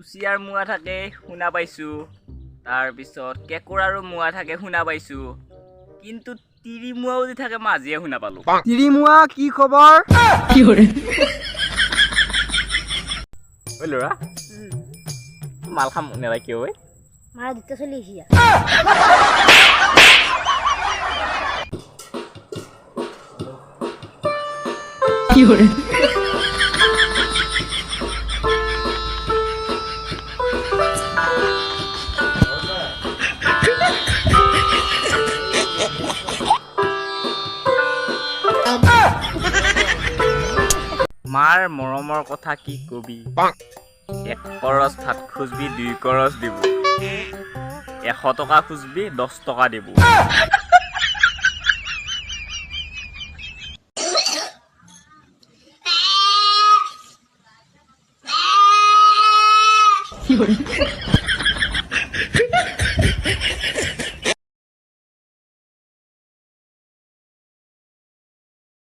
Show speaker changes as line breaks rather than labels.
কুচিয়াৰ মুৱা থাকে শুনা পাইছোঁ, তাৰপিছত কেঁকোৰাৰো মুৱা থাকে শুনা পাইছোঁ, কিন্তু তিৰি মুৱাও যে থাকে মই আজিয়ে শুনা পালোঁ।
তিৰি মুৱা কি খবৰ?
ঐ ল'ৰা মাল খাম নেলাগে কিয় ঐ?
মাৰা দুটা চলি আহিয়া
মাৰ মৰমৰ কথা কি কবি, এক কৰচ ভাত খুজবি 2 কৰচ দিব, 100 টকা খুজবি 10 টকা দিব।